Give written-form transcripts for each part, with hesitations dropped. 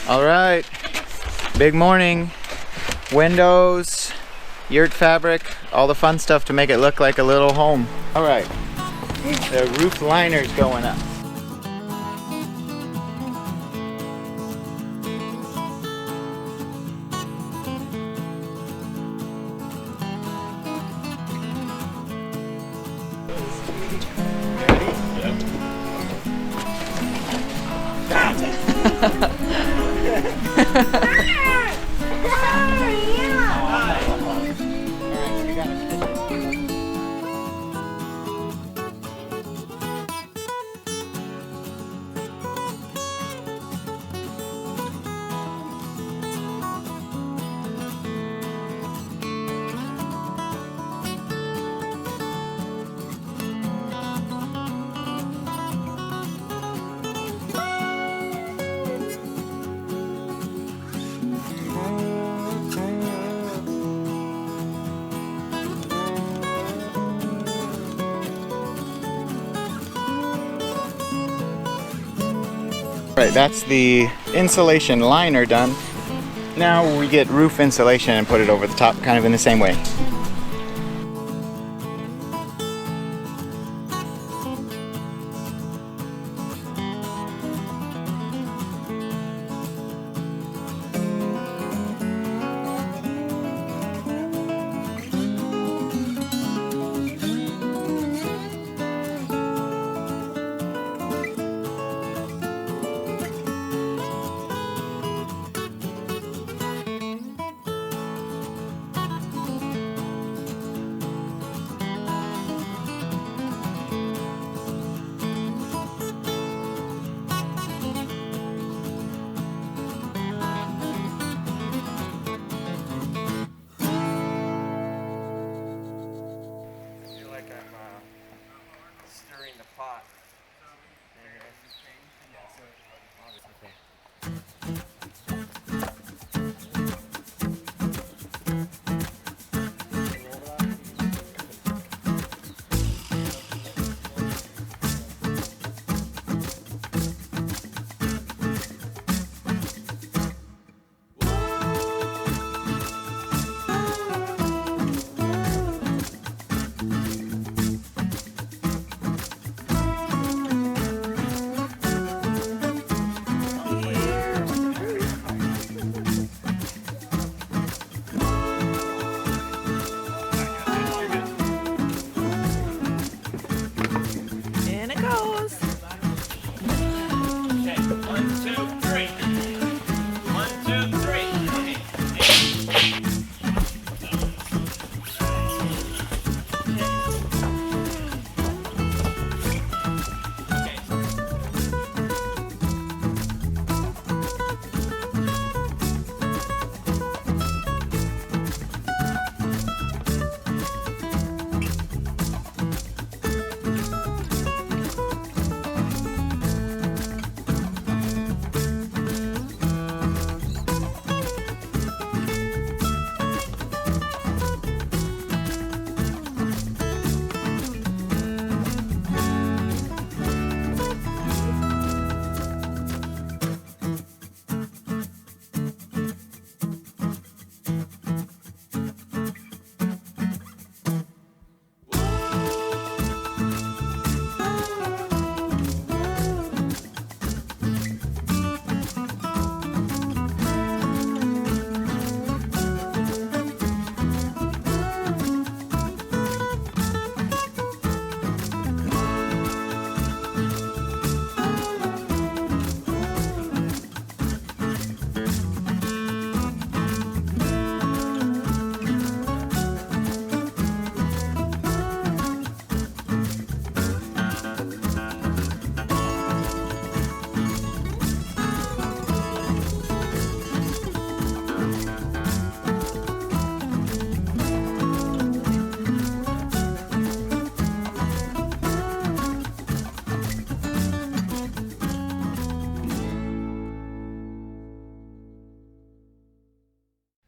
All right, big morning. Windows, Yurt fabric, all the fun stuff to make it look like a little home. All right, the roof liner's going up. Right, that's the insulation liner done. Now we get roof insulation and put it over the top, kind of in the same way.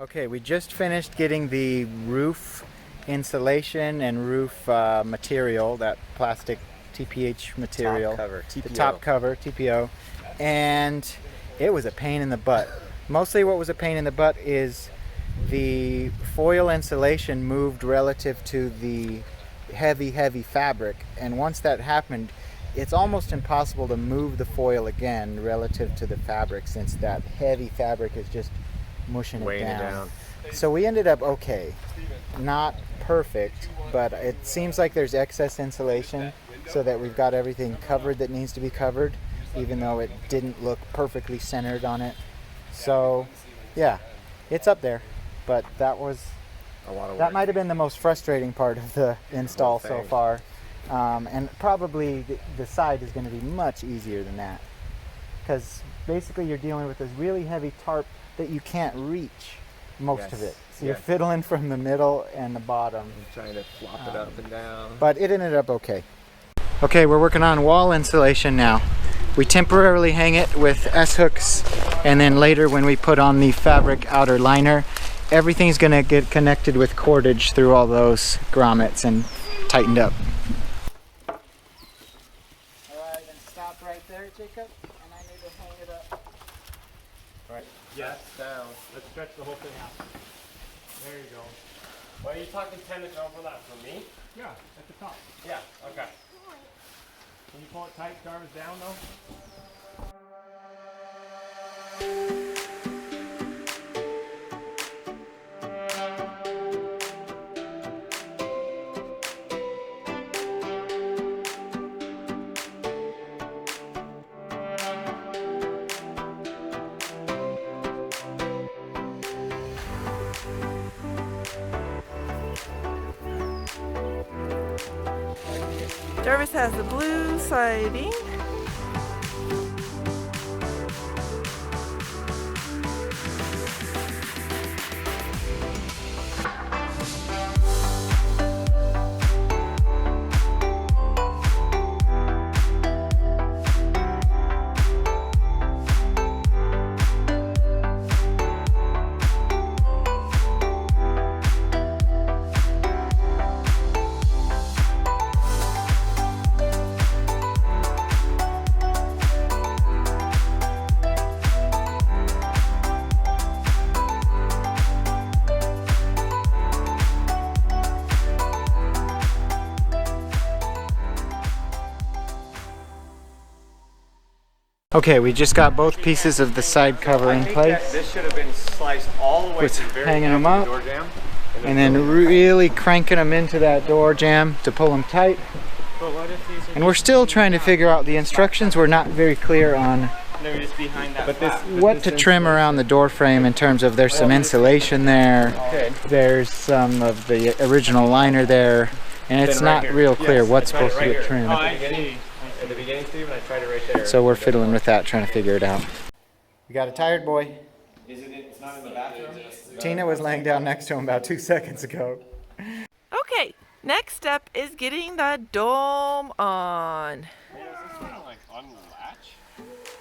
Okay, we just finished getting the roof insulation and roof material, that plastic TPH material. Top cover, TPO. The top cover, TPO. And it was a pain in the butt. Mostly what was a pain in the butt is the foil insulation moved relative to the heavy fabric, and once that happened, it's almost impossible to move the foil again relative to the fabric, since that heavy fabric is just mushing it down. So we ended up okay. Not perfect, but it seems like there's excess insulation so that we've got everything covered that needs to be covered, even though it didn't look perfectly centered on it. So yeah, it's up there, but that was a lot of work. That might have been the most frustrating part of the install so far. And probably the side is going to be much easier than that, because basically you're dealing with this really heavy tarp that you can't reach most of it. So you're fiddling from the middle and the bottom. I'm trying to flop it up and down. But it ended up okay. Okay, we're working on wall insulation now. We temporarily hang it with S-hooks, and then later when we put on the fabric outer liner, everything's going to get connected with cordage through all those grommets and tightened up. Alright, then stop right there, Jacob, and I need to hang it up. Alright, yes, down. Let's stretch the whole thing out. There you go. Well, are you talking 10 inch overlap for me? Yeah, at the top. Yeah, okay. Can you pull it tight, Jarvis, down though? Jarvis has the blue siding. Okay, we just got both pieces of the side cover in place. This should have been sliced all the way to the very hanging end them of up, the door jamb, and then really cranking them into that door jamb to pull them tight. And we're still trying to figure out the instructions. We're not very clear on what to trim around the door frame in terms of there's some insulation there, there's some of the original liner there, and it's not real clear what's supposed to get trimmed. At the beginning, Steve, and I tried it right there. So we're fiddling with that, trying to figure it out. We got a tired boy. It's not in the bathroom? Tina was laying down next to him about 2 seconds ago. Okay, next step is getting the dome on.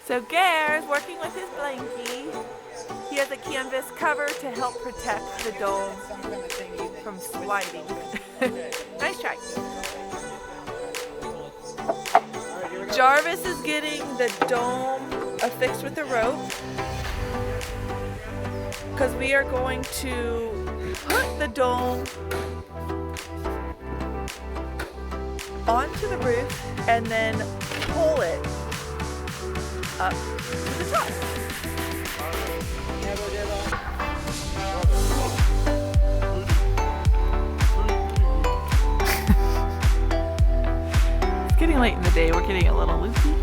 So Gare's working with his blankie. He has a canvas cover to help protect the dome from sliding. Nice try. Jarvis is getting the dome affixed with a rope, because we are going to put the dome onto the roof and then pull it up to the top. It's getting late in the day, we're getting a little loopy.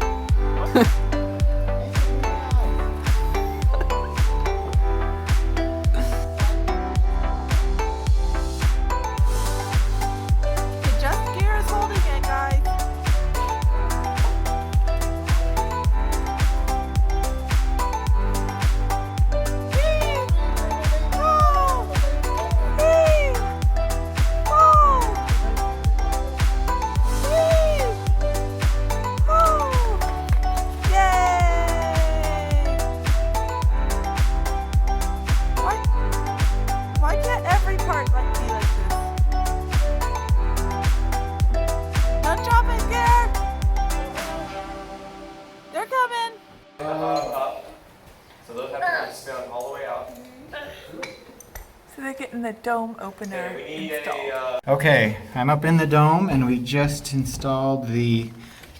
a dome opener installed. Okay, I'm up in the dome and we just installed the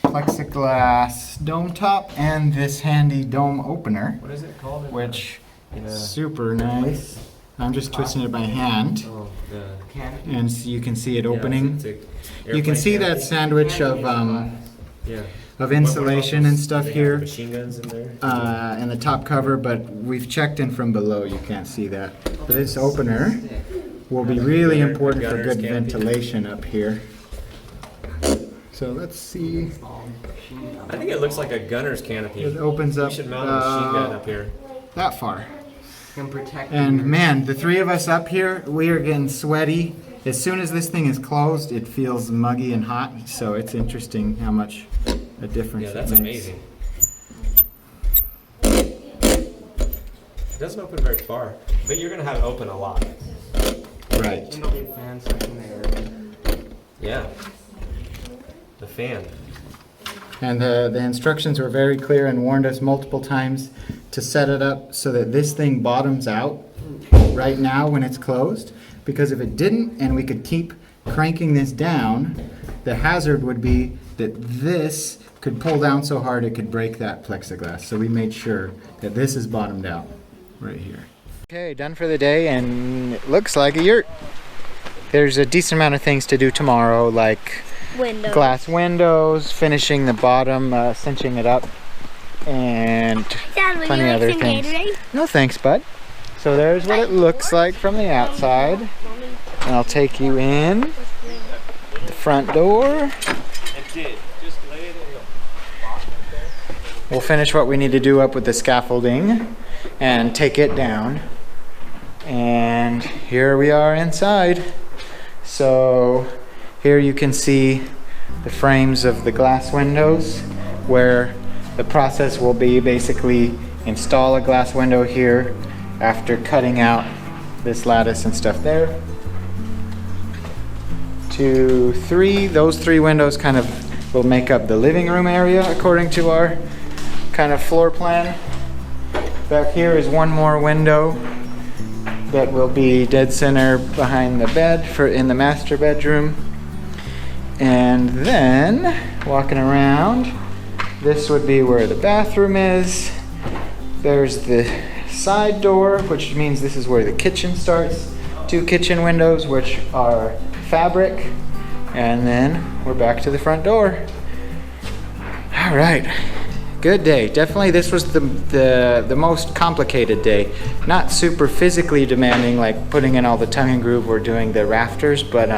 plexiglass dome top and this handy dome opener. What is it called? Which is super nice. I'm just twisting it by hand. Oh, the canopy. And so you can see it opening. Yeah, You can see that sandwich of insulation and stuff here. Machine guns in there. And the top cover, but we've checked in from below. You can't see that. But this opener will be really important for good ventilation up here. So let's see. I think it looks like a gunner's canopy. It opens up We should mount a machine gun up here. that far. And man, the three of us up here, we are getting sweaty. As soon as this thing is closed, it feels muggy and hot. So it's interesting how much a difference Yeah, that's it makes. amazing. It doesn't open very far, but you're gonna have it open a lot. Right. Yeah. The fan. And the instructions were very clear and warned us multiple times to set it up so that this thing bottoms out right now when it's closed. Because if it didn't and we could keep cranking this down, the hazard would be that this could pull down so hard it could break that plexiglass. So we made sure that this is bottomed out right here. Okay, done for the day, and it looks like a yurt. There's a decent amount of things to do tomorrow, like glass windows, finishing the bottom, cinching it up, and Dad, would plenty you of like other some things. Gatorade? No thanks, bud. So there's what it looks like from the outside. And I'll take you in the front door. We'll finish what we need to do up with the scaffolding and take it down. And here we are inside. So here you can see the frames of the glass windows, where the process will be basically install a glass window here after cutting out this lattice and stuff there. 2, 3, those 3 windows kind of will make up the living room area according to our kind of floor plan. Back here is one more window that will be dead center behind the bed in the master bedroom. And then walking around, this would be where the bathroom is. There's the side door, which means this is where the kitchen starts. 2 kitchen windows, which are fabric. And then we're back to the front door. All right, good day. Definitely this was the most complicated day. Not super physically demanding, like putting in all the tongue and groove or doing the rafters, but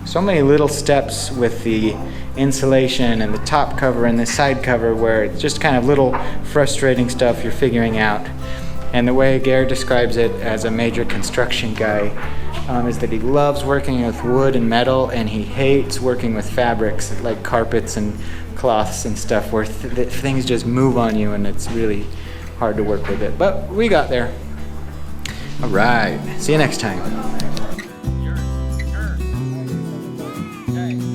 so many little steps with the insulation and the top cover and the side cover where it's just kind of little frustrating stuff you're figuring out. And the way Gare describes it as a major construction guy is that he loves working with wood and metal, and he hates working with fabrics like carpets and cloths and stuff where things just move on you and it's really hard to work with it. But we got there. All right, see you next time. Okay.